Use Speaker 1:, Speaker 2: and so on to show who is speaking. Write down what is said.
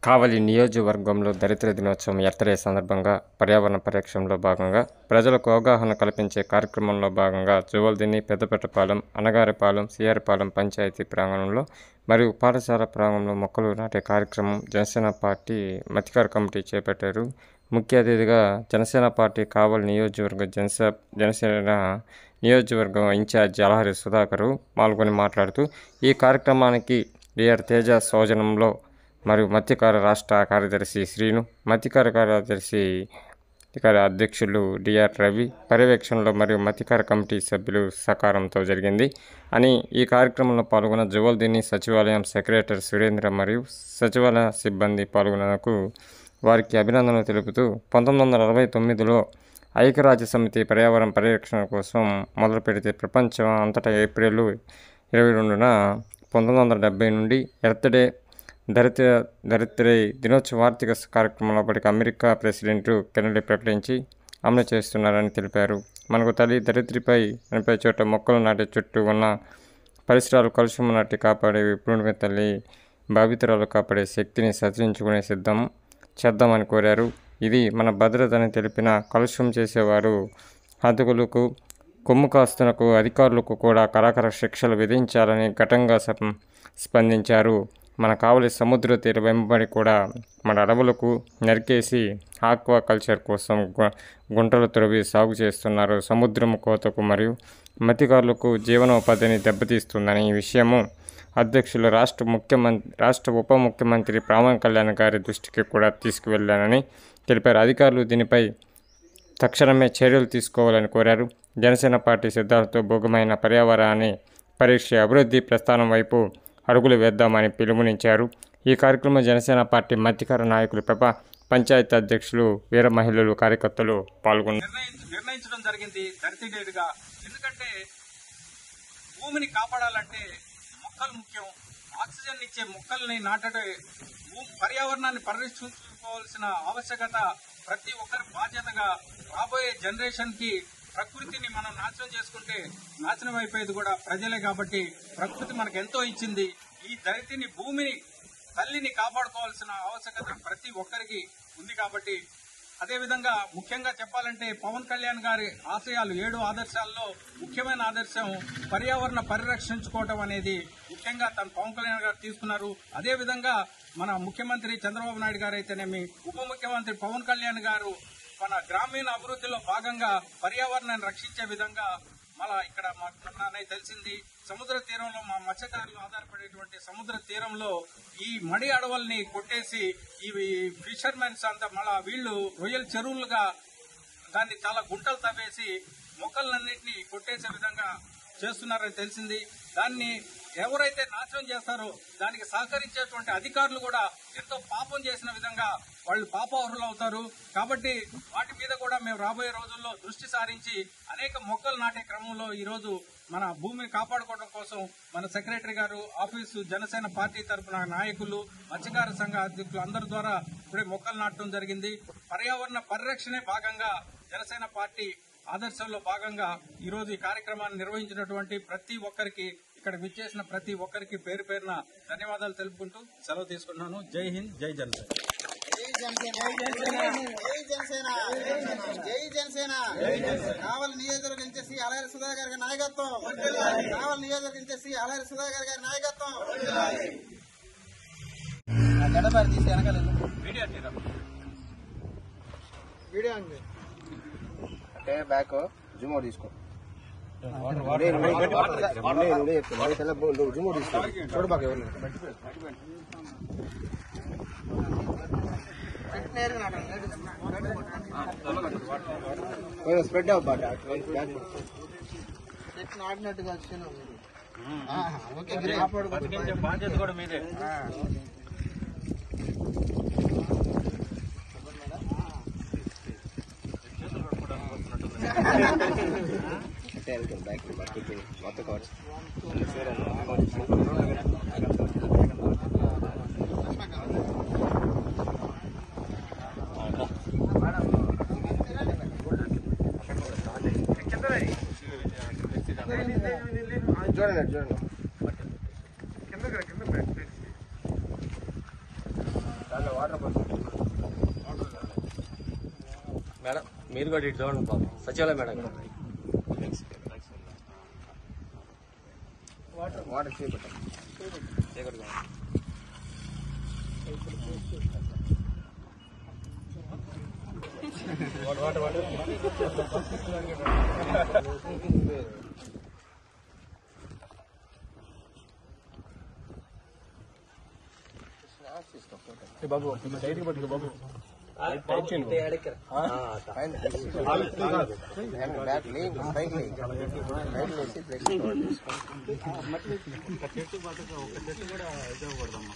Speaker 1: కావలి నియోజకవర్గంలో దరిద్ర దినోత్సవం ఎర్తడే సందర్భంగా పర్యావరణ పరిరక్షణలో భాగంగా ప్రజలకు అవగాహన కల్పించే కార్యక్రమంలో భాగంగా జువల్దిని, పెద్దపెట్టపాలెం, అనగారిపాలెం, సిఆర్పాలెం పంచాయతీ ప్రాంగణంలో మరియు పాఠశాల ప్రాంగణంలో మొక్కలు నాటే కార్యక్రమం జనసేన పార్టీ మతికార కమిటీ చేపట్టారు. ముఖ్య అతిథిగా జనసేన పార్టీ కావలి నియోజకవర్గ జనసేన నియోజకవర్గం ఇన్ఛార్జి అలహరి సుధాకర్ పాల్గొని మాట్లాడుతూ ఈ కార్యక్రమానికి డిఆర్ తేజ సౌజన్యంలో మరియు మత్స్యకార రాష్ట్ర కార్యదర్శి శ్రీను, మత్స్యకార కార్యదర్శి అధ్యక్షులు డిఆర్ రవి పర్యవేక్షణలో మరియు మత్స్యకార కమిటీ సభ్యులు సహకారంతో జరిగింది అని ఈ కార్యక్రమంలో పాల్గొన్న జువల్దిని సచివాలయం సెక్రటరీ సురేంద్ర మరియు సచివాలయ సిబ్బంది పాల్గొన్నందుకు వారికి అభినందనలు తెలుపుతూ 1969లో ఐక్యరాజ్య సమితి పర్యావరణ పరిరక్షణ కోసం మొదలు పెడితే ప్రపంచం అంతటా ఏప్రిల్ 22న 1970 నుండి ఎర్త్ డే దరిద్ర దినోత్సవ ఆర్థిక కార్యక్రమంలో పడికి అమెరికా ప్రెసిడెంట్ కెనడీ ప్రకటించి అమలు చేస్తున్నారని తెలిపారు. మనకు తల్లి ధరిత్రిపై అనిపే చోట మొక్కలు నాటే చుట్టూ ఉన్న పరిసరాలు కలుషం నాటి కాపాడే విప్లవ తల్లి భావితరాలు కాపాడే శక్తిని సృష్టించుకునే సిద్ధం చేద్దామని కోరారు. ఇది మన భద్రతని తెలిపిన కలుషం చేసేవారు హద్దుకులకు కొమ్ము కాస్తునకు అధికారులకు కూడా కరాకర శిక్షలు విధించాలని ఘటంగా స్పందించారు. మన కావలి సముద్ర తీర వెంబడి కూడా మన అడవులకు నరికేసి ఆక్వా కల్చర్ కోసం గుంటలు త్రవ్వి సాగు చేస్తున్నారు. సముద్రం కోతకు మరియు మత్స్యకారులకు జీవనోపాధిని దెబ్బతీస్తుందని ఈ విషయము అధ్యక్షులు రాష్ట్ర ఉప ముఖ్యమంత్రి పవన్ కళ్యాణ్ గారి దృష్టికి కూడా తీసుకువెళ్లానని తెలిపారు. అధికారులు దీనిపై తక్షణమే చర్యలు తీసుకోవాలని కోరారు. జనసేన పార్టీ సిద్ధాంతంతో భోగమైన పర్యావరణాన్ని పరీక్ష అభివృద్ధి ప్రస్థానం వైపు అడుగులు వేద్దామని పిలుపునిచ్చారు. ఈ కార్యక్రమంలో జనసేన పార్టీ మత్స్యకార నాయకులు పంచాయతీ అధ్యక్షులు వీర మహిళలు కార్యకర్తలు పాల్గొన్నారు.
Speaker 2: నిర్ణయించడం జరిగింది ధరిత్రిగా. ఎందుకంటే భూమిని కాపాడాలంటే మొక్కలు ముఖ్యం. ఆక్సిజన్ ఇచ్చే మొక్కల్ని నాటడే పర్యావరణాన్ని పరిరక్షించుకోవాల్సిన ఆవశ్యకత ప్రతి ఒక్కరి బాధ్యతగా. రాబోయే జనరేషన్ కి ప్రకృతిని మనం నాశనం చేసుకుంటే నాశనం అయిపోయేది కూడా ప్రజలే. కాబట్టి ప్రకృతి మనకు ఎంతో ఇచ్చింది. ఈ ధరిత్రిని, భూమిని, తల్లిని కాపాడుకోవాల్సిన ఆవశ్యకత ప్రతి ఒక్కరికి ఉంది. కాబట్టి అదేవిధంగా ముఖ్యంగా చెప్పాలంటే పవన్ కళ్యాణ్ గారి ఆశయాలు 7 ఆదర్శాల్లో ముఖ్యమైన ఆదర్శం పర్యావరణ పరిరక్షించుకోవడం అనేది ముఖ్యంగా పవన్ కళ్యాణ్ గారు తీసుకున్నారు. అదేవిధంగా మన ముఖ్యమంత్రి చంద్రబాబు నాయుడు గారు అయితేనేమి, ఉప ముఖ్యమంత్రి పవన్ కళ్యాణ్ గారు మన గ్రామీణ అభివృద్ధిలో భాగంగా పర్యావరణాన్ని రక్షించే విధంగా మన ఇక్కడ మాకు తెలిసింది. సముద్ర తీరంలో మా మత్స్యకారులు ఆధారపడేటువంటి సముద్ర తీరంలో ఈ మడి అడవుల్ని కొట్టేసి ఇవి ఫిషర్మెన్స్ అంతా మళ్ళా వీళ్లు రొయ్యల చెరువులుగా దాన్ని చాలా గుంటలు తవ్వేసి మొక్కలన్నింటినీ కొట్టేసే విధంగా చేస్తున్నారని తెలిసింది. దాన్ని ఎవరైతే నాశనం చేస్తారో దానికి సహకరించేటువంటి అధికారులు కూడా ఎంతో పాపం చేసిన విధంగా వాళ్ళు పాపార్హులు అవుతారు. కాబట్టి వాటి మీద కూడా మేము రాబోయే రోజుల్లో దృష్టి సారించి అనేక మొక్కలు నాటే క్రమంలో ఈ రోజు మన భూమిని కాపాడుకోవడం కోసం మన సెక్రటరీ గారు, ఆఫీసు, జనసేన పార్టీ తరఫున నాయకులు, మత్స్యకార సంఘ అధ్యక్షులు అందరి ద్వారా ఇప్పుడే మొక్కలు నాటడం జరిగింది. పర్యావరణ పరిరక్షణే భాగంగా జనసేన పార్టీ ఆదర్శంలో భాగంగా ఈ రోజు ఈ కార్యక్రమాన్ని నిర్వహించినటువంటి ప్రతి ఒక్కరికి, ఇక్కడ విచ్చేసిన ప్రతి ఒక్కరికి పేరు పేరున ధన్యవాదాలు తెలుపుకుంటూ సెలవు తీసుకుంటున్నాను. జై హింద్, జై జనసేన.
Speaker 3: కావలి నియోజకవర్గం నుంచి అలహరి సుధాకర్ గారి నాయకత్వం. కావలి నియోజకవర్గం నుంచి అలహరి సుధాకర్ గారి నాయకత్వం. గడపారి తీసి వెనకాల వీడియో అంటే బ్యాక్ జూమ్ అవుట్ తీసుకో. జూమ్ అవుట్ తీసుకో. చూడబాక ఎవరు స్ప్రెడ్ అవ్వబాట నాటినట్టుగా
Speaker 2: బాధ్యత కూడా మీదే.
Speaker 3: మొత్తం కావచ్చు. చూడండి కింద
Speaker 4: మేడం మీరు కూడా ఇటు చూడండి బాబు సచివాలయం మేడం వాటర్ చేపట్టాలి
Speaker 5: బాబు డైరీ పట్టుకో బాబు
Speaker 4: చెట్టు పట్టక ఒక చెట్టు కూడా ఇవ్వకూడదమ్మా